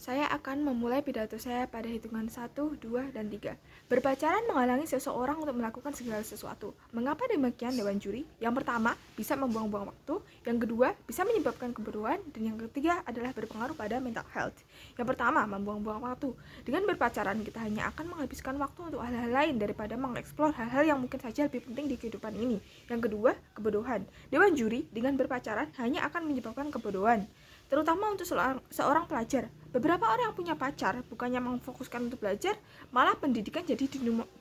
Saya akan memulai pidato saya pada hitungan 1, 2, dan 3. Berpacaran menghalangi seseorang untuk melakukan segala sesuatu. Mengapa demikian, Dewan Juri? Yang pertama, bisa membuang-buang waktu. Yang kedua, bisa menyebabkan kebodohan. Dan yang ketiga adalah berpengaruh pada mental health. Yang pertama, membuang-buang waktu. Dengan berpacaran, kita hanya akan menghabiskan waktu untuk hal-hal lain daripada mengeksplor hal-hal yang mungkin saja lebih penting di kehidupan ini. Yang kedua, kebodohan. Dewan Juri, dengan berpacaran hanya akan menyebabkan kebodohan, terutama untuk seorang pelajar. Beberapa orang yang punya pacar bukannya memfokuskan untuk belajar, malah pendidikan jadi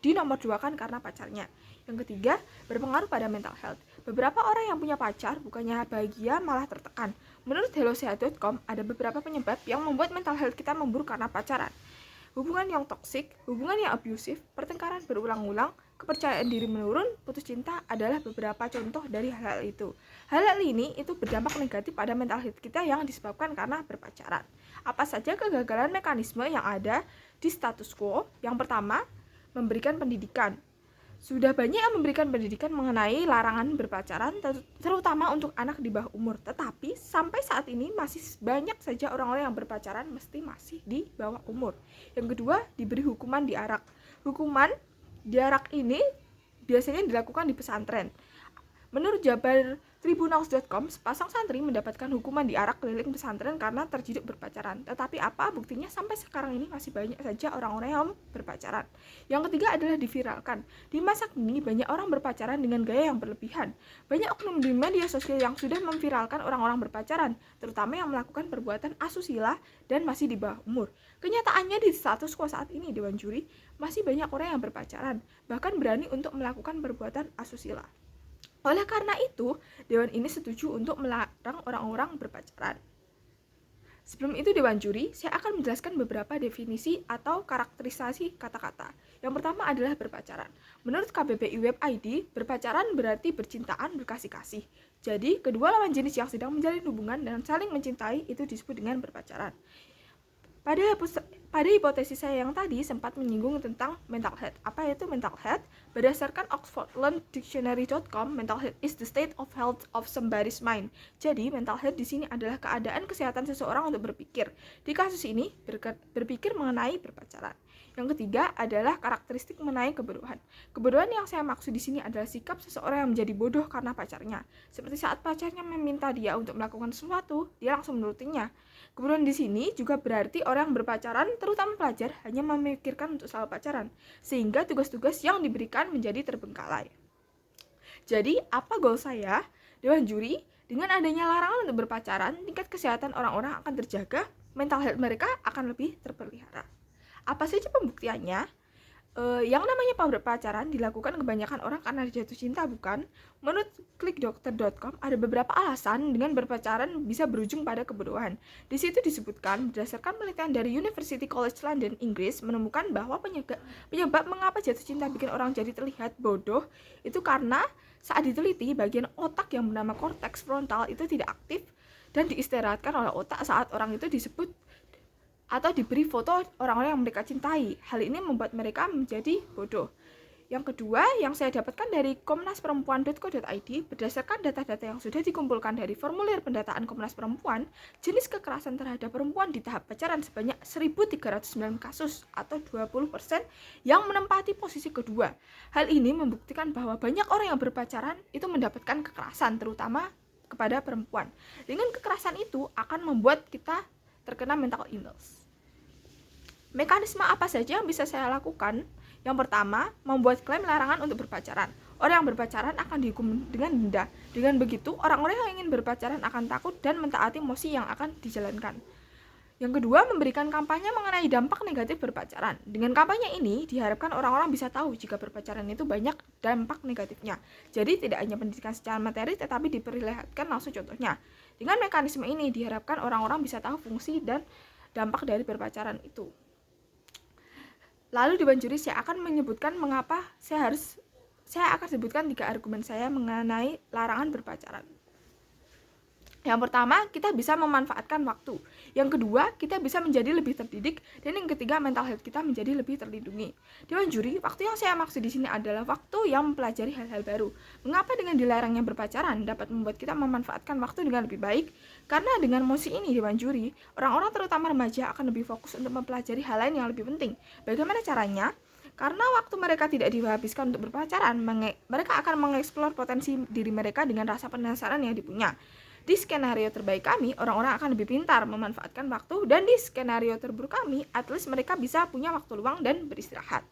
dinomorduakan karena pacarnya. Yang ketiga, berpengaruh pada mental health. Beberapa orang yang punya pacar bukannya bahagia, malah tertekan. Menurut hellosehat.com, ada beberapa penyebab yang membuat mental health kita memburuk karena pacaran. Hubungan yang toksik, hubungan yang abusif, pertengkaran berulang-ulang, kepercayaan diri menurun, putus cinta adalah beberapa contoh dari hal-hal itu. Hal-hal ini itu berdampak negatif pada mental health kita yang disebabkan karena berpacaran. Apa saja kegagalan mekanisme yang ada di status quo? Yang pertama, memberikan pendidikan. Sudah banyak yang memberikan pendidikan mengenai larangan berpacaran, terutama untuk anak di bawah umur. Tetapi sampai saat ini masih banyak saja orang-orang yang berpacaran mesti masih di bawah umur. Yang kedua, diberi hukuman diarak. Hukuman diarak ini biasanya dilakukan di pesantren. Menurut jabartribunals.com, sepasang santri mendapatkan hukuman diarak keliling pesantren karena terciduk berpacaran. Tetapi apa buktinya? Sampai sekarang ini masih banyak saja orang-orang yang berpacaran. Yang ketiga adalah diviralkan. Di masa kini banyak orang berpacaran dengan gaya yang berlebihan. Banyak oknum di media sosial yang sudah memviralkan orang-orang berpacaran, terutama yang melakukan perbuatan asusila dan masih di bawah umur. Kenyataannya di status quo saat ini, Dewan Juri, masih banyak orang yang berpacaran, bahkan berani untuk melakukan perbuatan asusila. Oleh karena itu, Dewan ini setuju untuk melarang orang-orang berpacaran. Sebelum itu, Dewan Juri, saya akan menjelaskan beberapa definisi atau karakterisasi kata-kata. Yang pertama adalah berpacaran. Menurut KBBI Web ID, berpacaran berarti bercintaan, berkasih-kasih. Jadi, kedua lawan jenis yang sedang menjalin hubungan dan saling mencintai itu disebut dengan berpacaran. Pada hipotesis saya yang tadi sempat menyinggung tentang mental health. Apa itu mental health? Berdasarkan oxfordlearndictionary.com, mental health is the state of health of somebody's mind. Jadi, mental health di sini adalah keadaan kesehatan seseorang untuk berpikir. Di kasus ini, berpikir mengenai berpacaran. Yang ketiga adalah karakteristik mengenai kebodohan. Kebodohan yang saya maksud di sini adalah sikap seseorang yang menjadi bodoh karena pacarnya. Seperti saat pacarnya meminta dia untuk melakukan sesuatu, dia langsung menurutinya. Kebodohan di sini juga berarti orang yang berpacaran, terutama pelajar, hanya memikirkan untuk selalu pacaran, sehingga tugas-tugas yang diberikan menjadi terbengkalai. Jadi, apa goal saya? Dewan Juri, dengan adanya larangan untuk berpacaran, tingkat kesehatan orang-orang akan terjaga, mental health mereka akan lebih terpelihara. Apa saja pembuktiannya? Yang namanya berpacaran dilakukan kebanyakan orang karena jatuh cinta, bukan? Menurut klikdokter.com, ada beberapa alasan dengan berpacaran bisa berujung pada kebodohan. Di situ disebutkan, berdasarkan penelitian dari University College London, Inggris, menemukan bahwa penyebab mengapa jatuh cinta bikin orang jadi terlihat bodoh itu karena saat diteliti, bagian otak yang bernama korteks frontal itu tidak aktif dan diistirahatkan oleh otak saat orang itu disebut atau diberi foto orang-orang yang mereka cintai. Hal ini membuat mereka menjadi bodoh. Yang kedua, yang saya dapatkan dari komnasperempuan.co.id, berdasarkan data-data yang sudah dikumpulkan dari formulir pendataan Komnas Perempuan, jenis kekerasan terhadap perempuan di tahap pacaran sebanyak 1.309 kasus atau 20% yang menempati posisi kedua. Hal ini membuktikan bahwa banyak orang yang berpacaran itu mendapatkan kekerasan, terutama kepada perempuan. Dengan kekerasan itu akan membuat kita terkena mental illness. Mekanisme apa saja yang bisa saya lakukan? Yang pertama, membuat klaim larangan untuk berpacaran. Orang yang berpacaran akan dihukum dengan denda. Dengan begitu, orang-orang yang ingin berpacaran akan takut dan mentaati mosi yang akan dijalankan. Yang kedua, memberikan kampanye mengenai dampak negatif berpacaran. Dengan kampanye ini, diharapkan orang-orang bisa tahu jika berpacaran itu banyak dampak negatifnya. Jadi, tidak hanya pendidikan secara materi, tetapi diperlihatkan langsung contohnya. Dengan mekanisme ini, diharapkan orang-orang bisa tahu fungsi dan dampak dari berpacaran itu. Lalu Dewan Juri, saya akan menyebutkan mengapa saya akan sebutkan 3 argumen saya mengenai larangan berpacaran. Yang pertama, kita bisa memanfaatkan waktu. Yang kedua, kita bisa menjadi lebih terdidik. Dan yang ketiga, mental health kita menjadi lebih terlindungi. Dewan juri, waktu yang saya maksud di sini adalah waktu yang mempelajari hal-hal baru. Mengapa dengan dilarangnya berpacaran dapat membuat kita memanfaatkan waktu dengan lebih baik? Karena dengan mosi ini, Dewan juri, orang-orang terutama remaja akan lebih fokus untuk mempelajari hal lain yang lebih penting. Bagaimana caranya? Karena waktu mereka tidak dihabiskan untuk berpacaran, mereka akan mengeksplor potensi diri mereka dengan rasa penasaran yang dipunya. Di skenario terbaik kami, orang-orang akan lebih pintar memanfaatkan waktu, dan di skenario terburuk kami, at least mereka bisa punya waktu luang dan beristirahat.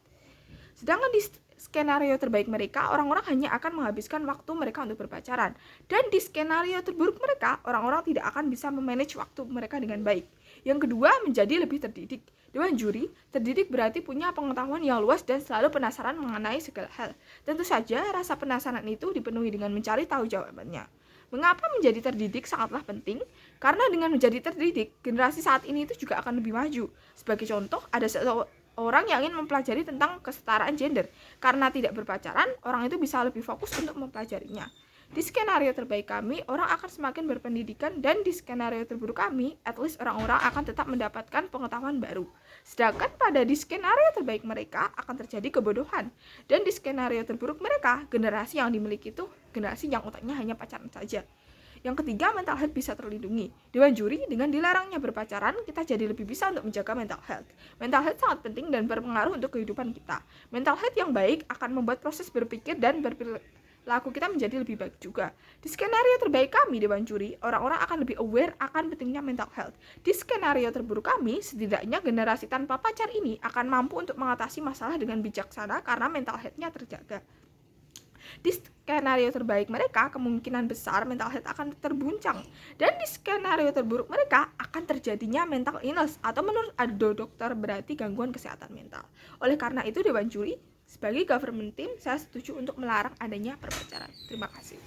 Sedangkan di skenario terbaik mereka, orang-orang hanya akan menghabiskan waktu mereka untuk berpacaran. Dan di skenario terburuk mereka, orang-orang tidak akan bisa memanage waktu mereka dengan baik. Yang kedua, menjadi lebih terdidik. Dewan juri, terdidik berarti punya pengetahuan yang luas dan selalu penasaran mengenai segala hal. Tentu saja, rasa penasaran itu dipenuhi dengan mencari tahu jawabannya. Mengapa menjadi terdidik sangatlah penting? Karena dengan menjadi terdidik, generasi saat ini itu juga akan lebih maju. Sebagai contoh, ada seorang yang ingin mempelajari tentang kesetaraan gender. Karena tidak berpacaran, orang itu bisa lebih fokus untuk mempelajarinya. Di skenario terbaik kami, orang akan semakin berpendidikan, dan di skenario terburuk kami, at least orang-orang akan tetap mendapatkan pengetahuan baru. Sedangkan pada di skenario terbaik mereka akan terjadi kebodohan, dan di skenario terburuk mereka, generasi yang dimiliki itu generasi yang otaknya hanya pacaran saja. Yang ketiga, mental health bisa terlindungi. Dewan juri, dengan dilarangnya berpacaran, kita jadi lebih bisa untuk menjaga mental health. Mental health sangat penting dan berpengaruh untuk kehidupan kita. Mental health yang baik akan membuat proses berpikir dan berperilaku kita menjadi lebih baik juga. Di skenario terbaik kami, Dewan juri, orang-orang akan lebih aware akan pentingnya mental health. Di skenario terburuk kami, setidaknya generasi tanpa pacar ini akan mampu untuk mengatasi masalah dengan bijaksana karena mental health-nya terjaga. Di skenario terbaik mereka, kemungkinan besar mental health akan terguncang, dan di skenario terburuk mereka akan terjadinya mental illness, atau menurut dokter berarti gangguan kesehatan mental. Oleh karena itu, Dewan juri, sebagai government team, saya setuju untuk melarang adanya perpacaran. Terima kasih.